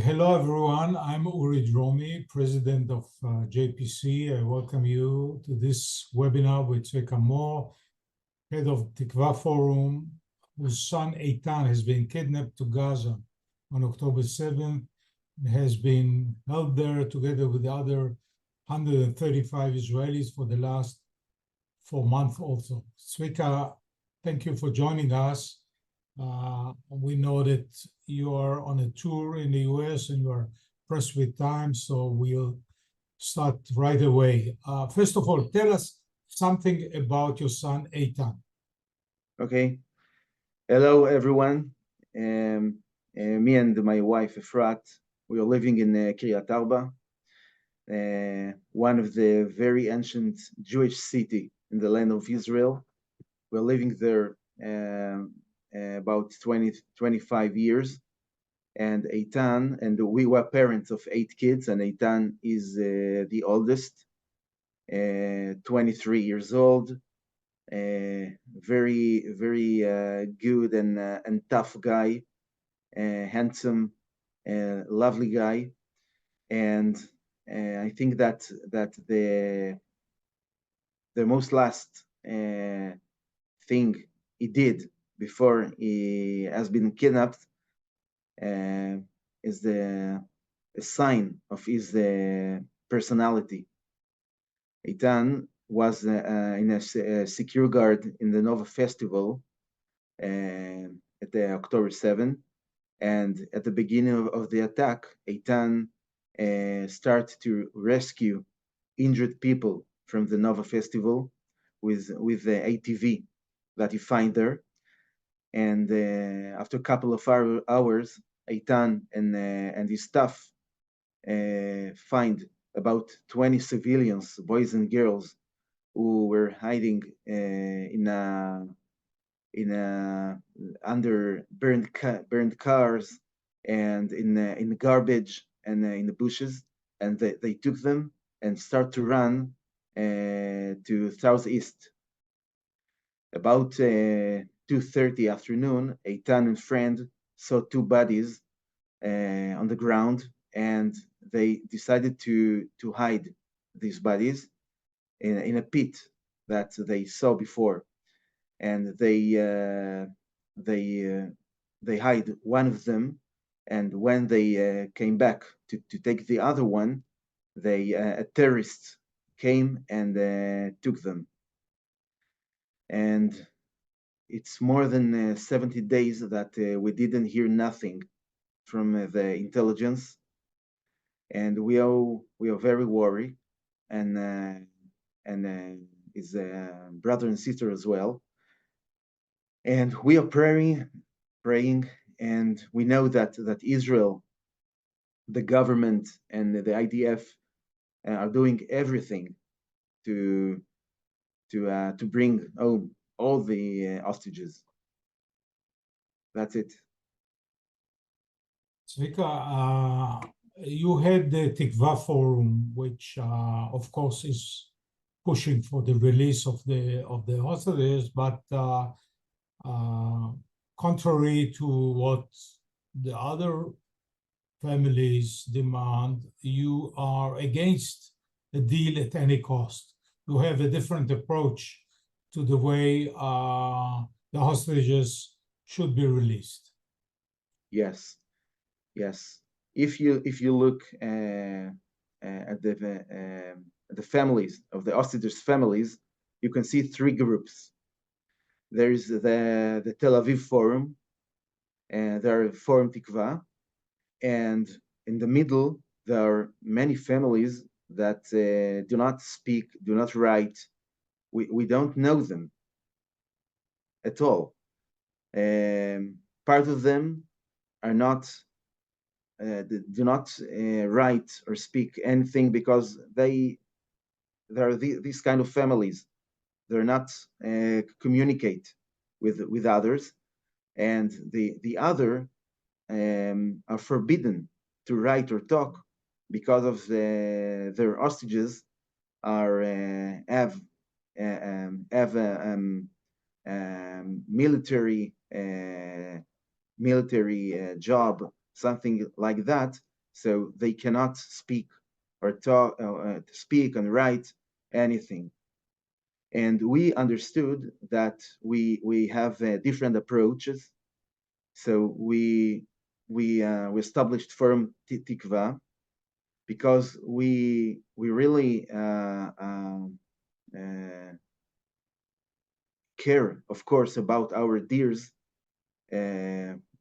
Hello, everyone. I'm Uri Dromi, president of JPC. I welcome you to this webinar with Tzvika Mor, head of Tikva Forum, whose son Eitan has been kidnapped to Gaza on October 7th and has been held there together with the other 135 Israelis for the last 4 months also. Zvika, thank you for joining us. We know that you are on a tour in the US and you are pressed with time, so we'll start right away. First of all, tell us something about your son, Eitan. Okay. Hello, everyone. Me and my wife, Efrat, we are living in Kiryat Arba, one of the very ancient Jewish city in the land of Israel. We're living there about 25 years. And Eitan, and we were parents of 8 kids, and Eitan is the oldest, 23 years old, very, very good and tough guy, handsome, lovely guy. And I think that the most last thing he did before he has been kidnapped is a sign of his personality. Eitan was in a secure guard in the Nova Festival at the October 7th, and at the beginning of the attack, Eitan started to rescue injured people from the Nova Festival with the ATV that he find there. And after a couple of hours, Eitan and his staff find about 20 civilians, boys and girls, who were hiding under burned cars and in garbage and in the bushes, and they took them and start to run to southeast. About 2:30 afternoon, Eitan and friend saw 2 bodies on the ground, and they decided to hide these bodies in a pit that they saw before, and they hide one of them. And when they came back to take the other one, a terrorist came and took them. And it's more than 70 days that we didn't hear nothing from the intelligence, and we are very worried, and his brother and sister as well. And we are praying, and we know that Israel, the government, and the IDF are doing everything to bring home all the hostages. That's it. Zvika, you had the Tikva Forum, which of course is pushing for the release of the hostages, but contrary to what the other families demand, you are against a deal at any cost. You have a different approach to the way the hostages should be released. Yes. If you look at the families of the hostages families, you can see 3 groups. There is the Tel Aviv Forum, and there are Forum Tikva, and in the middle there are many families that do not speak, do not write. We don't know them at all. Part of them are not do not write or speak anything because there are these kind of families. They're not communicate with others, and the other are forbidden to write or talk because of their hostages are have military job, something like that, so they cannot speak or talk, speak and write anything. And we understood that we have different approaches. So we established firm Tikva because we really care, of course, about our dears,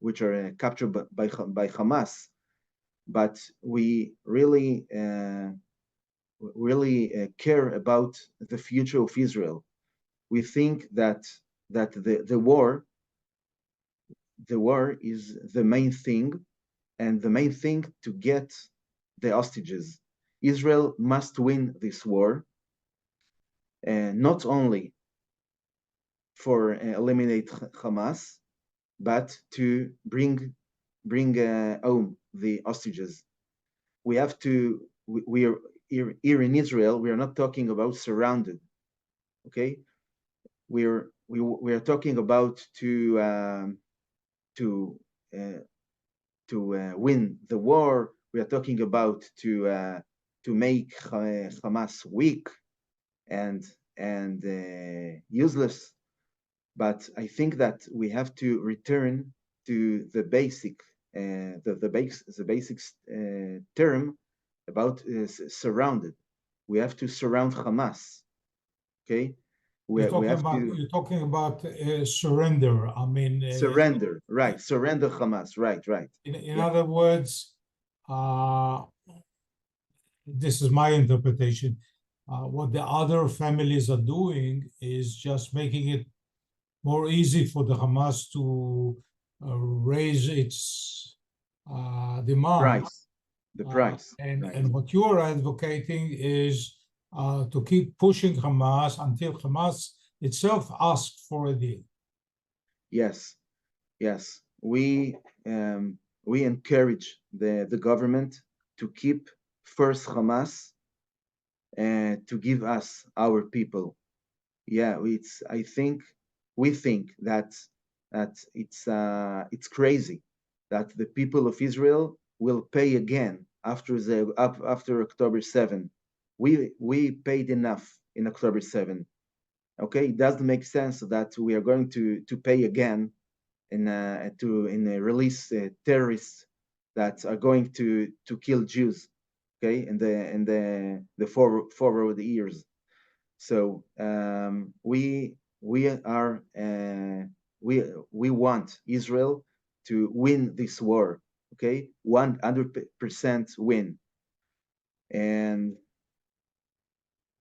which are captured by Hamas, but we really care about the future of Israel. We think that the war is the main thing, and the main thing to get the hostages. Israel must win this war, not only for eliminate Hamas, but to bring home the hostages. We have to. We are here in Israel. We are not talking about surrounded. Okay, we are talking about to win the war. We are talking about to make Hamas weak and useless. But I think that we have to return to the basic the basic term about surrounded. We have to surround Hamas. Okay, You're talking about surrender. I mean, surrender, right? Surrender Hamas, right? In other words, this is my interpretation. What the other families are doing is just making it more easy for the Hamas to raise its demand. The price. And what you are advocating is to keep pushing Hamas until Hamas itself asks for a deal. Yes. We encourage the government to keep first Hamas and to give us our people. Yeah, we think that it's crazy that the people of Israel will pay again after October 7. We paid enough in October 7. Okay, it doesn't make sense that we are going to pay again in release terrorists that are going to kill Jews. Okay, in the forward years. So we want Israel to win this war. Okay, 100% win, and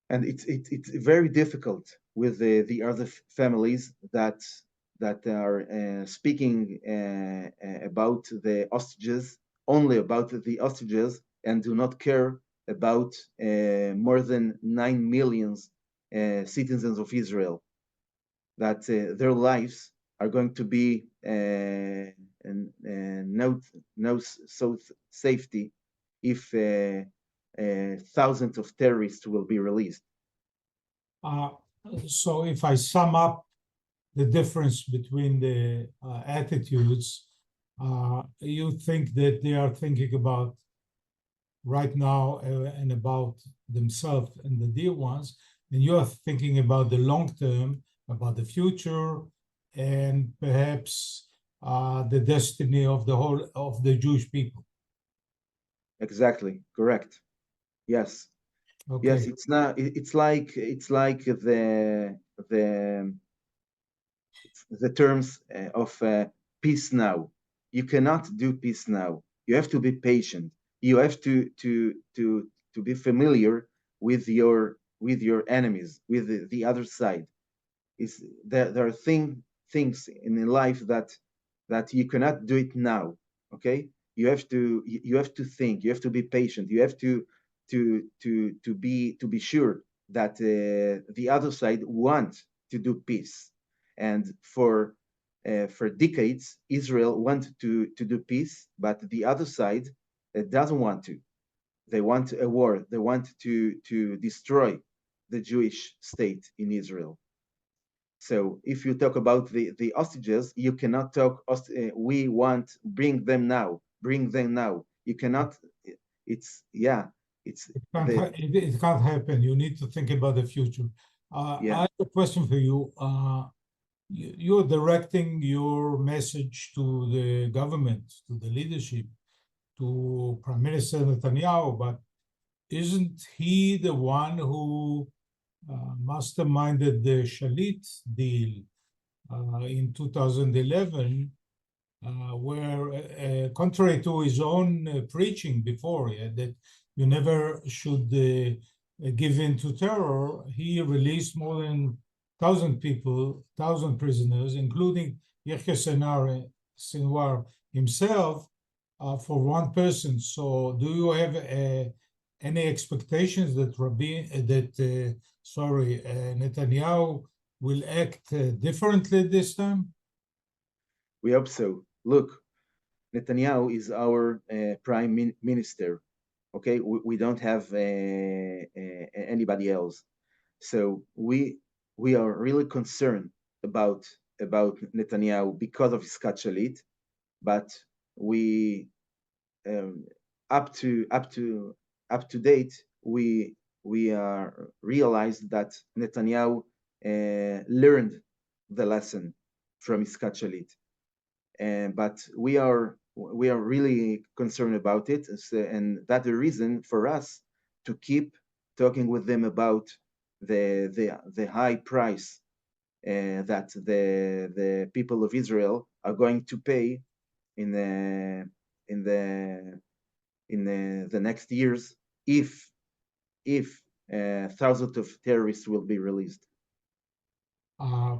it's very difficult with the other families that are speaking about the hostages, only about the hostages, and do not care about more than 9 million citizens of Israel, that their lives are going to be no so safety if thousands of terrorists will be released. So if I sum up the difference between the attitudes, you think that they are thinking about right now and about themselves and the dear ones, and you are thinking about the long term, about the future, and perhaps the destiny of the whole of the Jewish people. Exactly, correct. Yes. Okay. Yes, it's not. It's like the terms of peace now. You cannot do peace now. You have to be patient. You have to be familiar with your enemies, with the other side. There are things in life that you cannot do it now. Okay, you have to think. You have to be patient. You have to be sure that the other side wants to do peace. And for decades, Israel wanted to do peace, but the other side doesn't want to. They want a war. They want to destroy the Jewish state in Israel. So if you talk about the hostages, you cannot talk, we want, bring them now. You cannot it's yeah, it's the It can't happen. You need to think about the future. yeah. I have a question for you. You're directing your message to the government, to the leadership, to Prime Minister Netanyahu, but isn't he the one who masterminded the Shalit deal in 2011, where, contrary to his own preaching before, that you never should give in to terror, he released more than 1,000 people, 1,000 prisoners, including Yahya Sinwar himself, for one person. So, do you have any expectations that Netanyahu will act differently this time? We hope so. Look, Netanyahu is our prime minister. Okay, we don't have anybody else. So we are really concerned about Netanyahu because of his Shalit, but we um, up to date we are realized that Netanyahu learned the lesson from his Shalit, but we are really concerned about it, and that's the reason for us to keep talking with them about the high price that the people of Israel are going to pay in the in the the next years if thousands of terrorists will be released. Uh,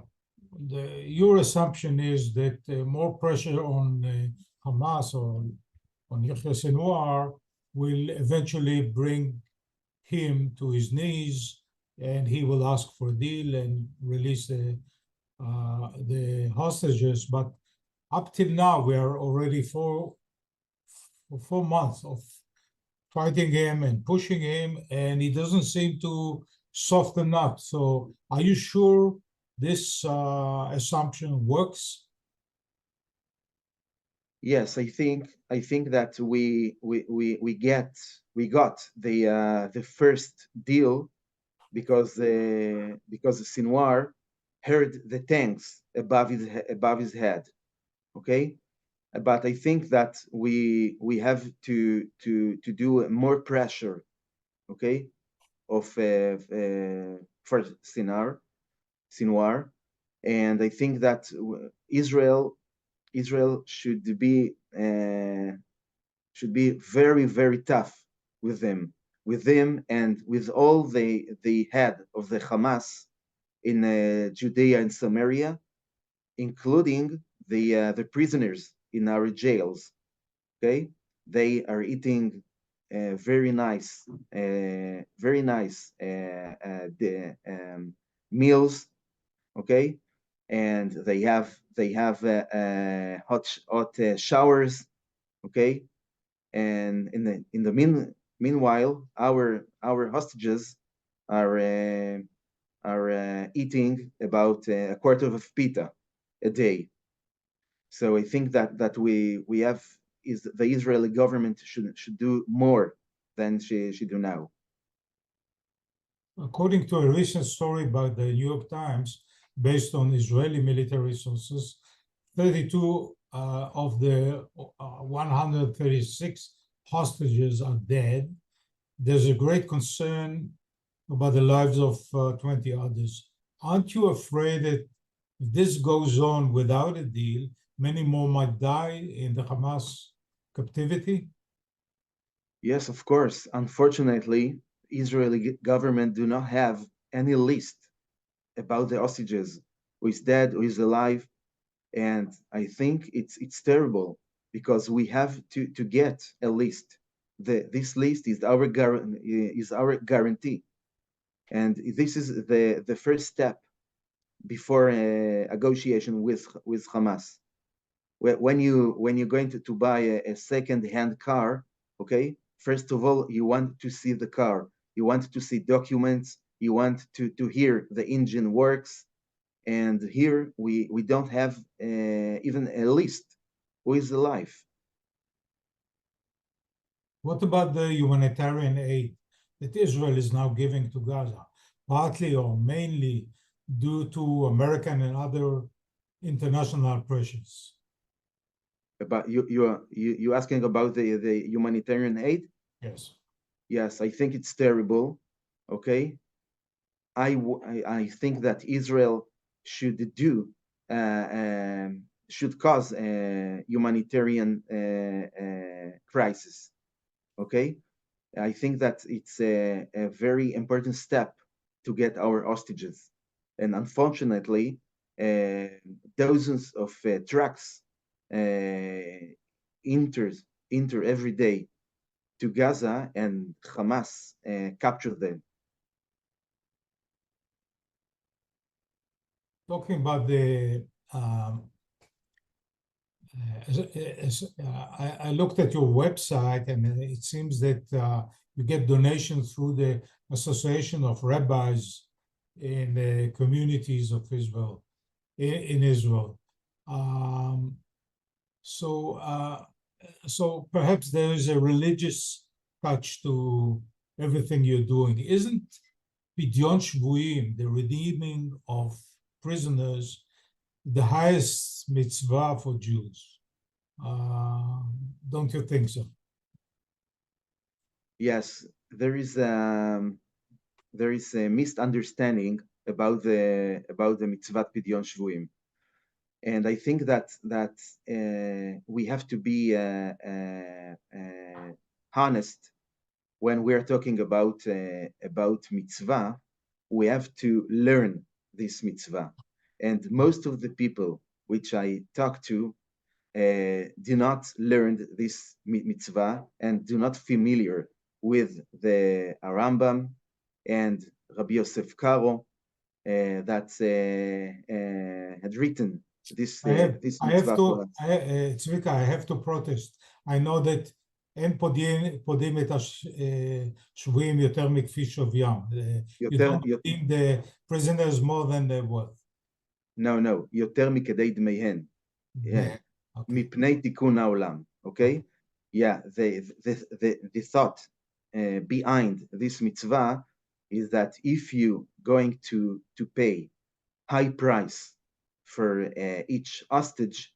your assumption is that more pressure on Hamas or on Yahya Sinwar will eventually bring him to his knees, and he will ask for a deal and release the hostages. But up till now, we are already 4 months of fighting him and pushing him, and he doesn't seem to soften up. So, are you sure this assumption works? Yes, I think that we got the first deal because Sinwar heard the tanks above his head. Okay, but I think that we have to do more pressure. Okay, of for Sinwar, and I think that Israel should be very tough with them and with all the head of the Hamas in Judea and Samaria, including the prisoners in our jails. Okay, they are eating very nice meals. Okay, and they have hot showers. Okay, and in the meanwhile, our hostages are eating about a quarter of pita a day. So I think that we have is the Israeli government should do more than she do now. According to a recent story by the New York Times, based on Israeli military sources, 32 of the 136 hostages are dead. There's a great concern about the lives of 20 others. Aren't you afraid that if this goes on without a deal, many more might die in the Hamas captivity? Yes, of course. Unfortunately, Israeli government do not have any list about the hostages, who is dead, who is alive, and I think it's terrible because we have to get a list. This list is our guarantee, and this is the first step before a negotiation with Hamas. When you're going to buy a second-hand car, okay, first of all you want to see the car, you want to see documents, you want to hear the engine works, and here we don't have even a list who is alive. What about the humanitarian aid that Israel is now giving to Gaza, partly or mainly due to American and other international pressures? About you asking about the humanitarian aid? Yes. Yes, I think it's terrible. Okay, I think that Israel should should cause a humanitarian crisis. Okay, I think that it's a very important step to get our hostages, and unfortunately, dozens of trucks enter every day to Gaza, and Hamas capture them. Talking about the I looked at your website, and it seems that you get donations through the Association of Rabbis in the communities of Israel, in Israel. So perhaps there is a religious touch to everything you're doing. Isn't Pidyon Shvuim, the redeeming of prisoners, the highest mitzvah for Jews? Don't you think so? Yes, there is a misunderstanding about the mitzvah Pidyon Shvuim, and I think that we have to be honest when we are talking about mitzvah. We have to learn this mitzvah, and most of the people which I talk to do not learn this mitzvah and do not familiar with the Rambam and Rabbi Yosef Karo that had written this this mitzvah for us. Tzvika, I have to protest. I know that אין פודים את השבויים יותר מכפי שוויים. You don't put the prisoners more than their worth. No, יותר מכדי דמיהן. מפני תיקון העולם, okay? Yeah, the thought behind this mitzvah is that if you going to pay high price for each hostage,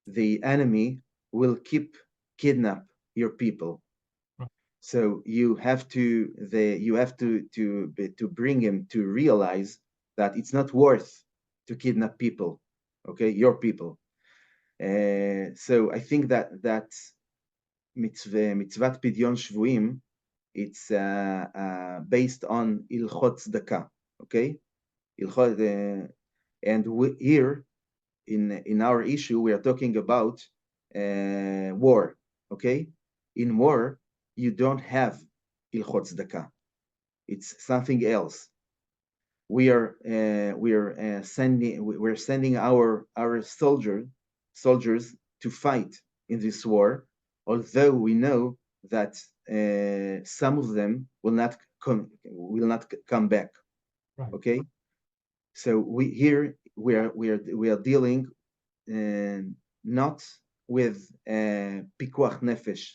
the enemy will kidnap your people. So you have to bring him to realize that it's not worth to kidnap people, okay, your people. So I think that mitzvat pidyon shvuim, it's based on ilchot tzedakah, okay, and here in our issue we are talking about war, okay. In war, you don't have ilchot tzedakah. It's something else. We're sending our soldiers to fight in this war, although we know that some of them will not come back. Right. Okay, so we are dealing not with pikuach nefesh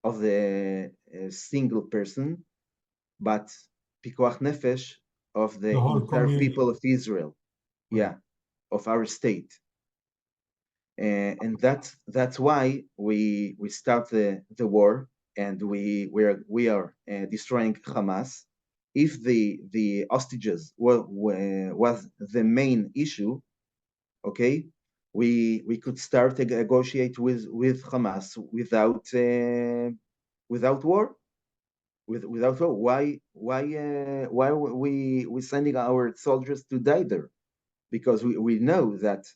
of the single person, but pikuach nefesh of the entire people of Israel, yeah, of our state, and that's why we start the war, and we are destroying Hamas. If the hostages was the main issue, okay, we could start to negotiate with Hamas without war. Without war, why we sending our soldiers to die there? Because we know that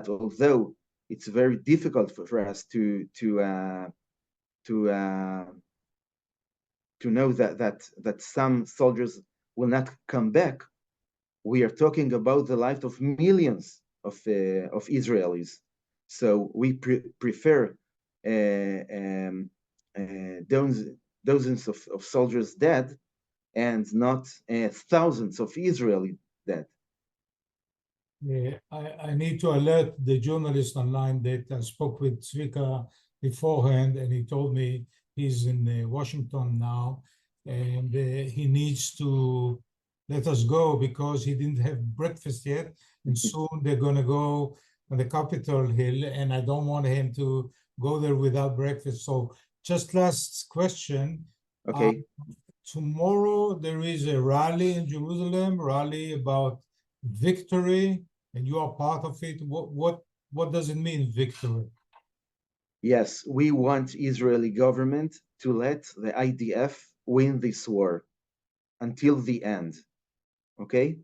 although it's very difficult for us to know that some soldiers will not come back, we are talking about the life of millions of Israelis. So we prefer dozens of soldiers dead and not thousands of Israelis dead. I need to alert the journalist online that I spoke with Zvika beforehand, and he told me He's in Washington now, and he needs to let us go because he didn't have breakfast yet, and soon they're going to go on the Capitol Hill, and I don't want him to go there without breakfast. So just last question. Okay. Tomorrow there is a rally in Jerusalem, rally about victory, and you are part of it. What does it mean, victory? Yes, we want Israeli government to let the IDF win this war until the end. Okay?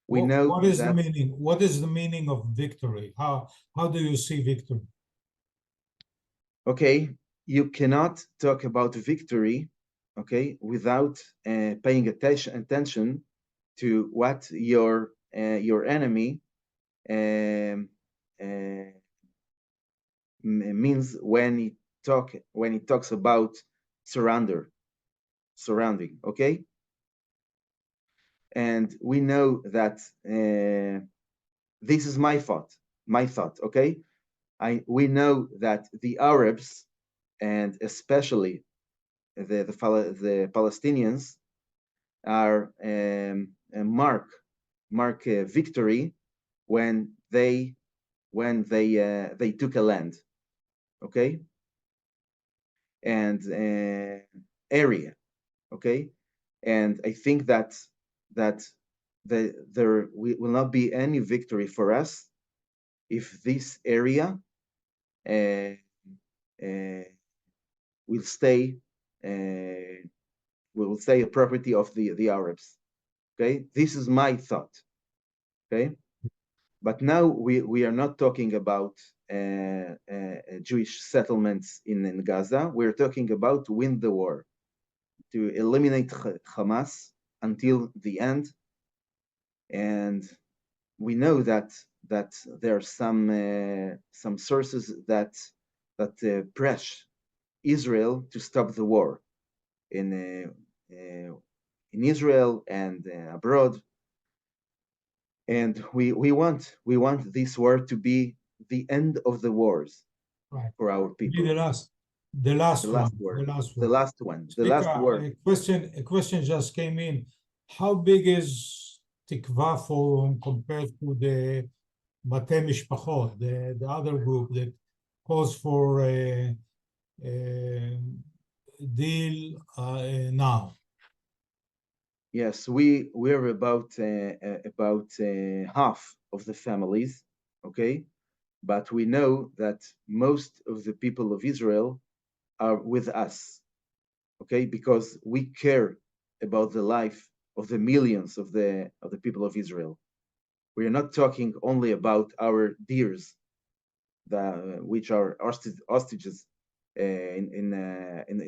We know what is that, the meaning? What is the meaning of victory? How do you see victory? okay, you cannot talk about victory, okay, without paying attention to what your enemy means when he talks about surrounding, okay. And we know that this is my thought, okay. We know that the Arabs, and especially the Palestinians, are mark victory when they took a land, okay, and area, okay. And I think that there will not be any victory for us if this area will stay a property of the Arabs. Okay, this is my thought. Okay, but now we are not talking about Jewish settlements in Gaza. We're talking about to win the war, to eliminate Hamas until the end. And we know that there are some sources that press Israel to stop the war in Israel and abroad. And we want this war to be the end of the wars, right, for our people. The last war. A question just came in. How big is Tikva Forum compared to the Batei Mishpachot, the other group that calls for a deal now? Yes, we're about half of the families, okay, but we know that most of the people of Israel are with us, okay, because we care about the life of the millions of the people of Israel. We are not talking only about our dears, which are hostages in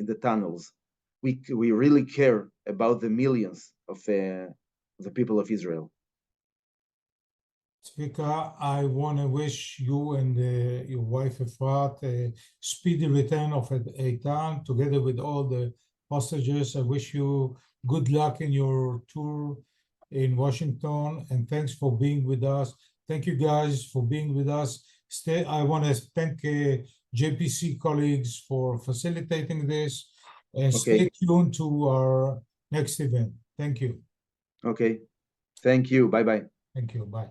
the tunnels. We really care about the millions of the people of Israel. Zvika, I want to wish you and your wife Efrat a speedy return of Eitan, together with all the hostages. I wish you good luck in your tour in Washington, and thanks for being with us. Thank you guys for being with us. I want to thank JPC colleagues for facilitating this, and stay tuned to our next event. Thank you. Okay. Thank you. Bye-bye. Thank you. Bye.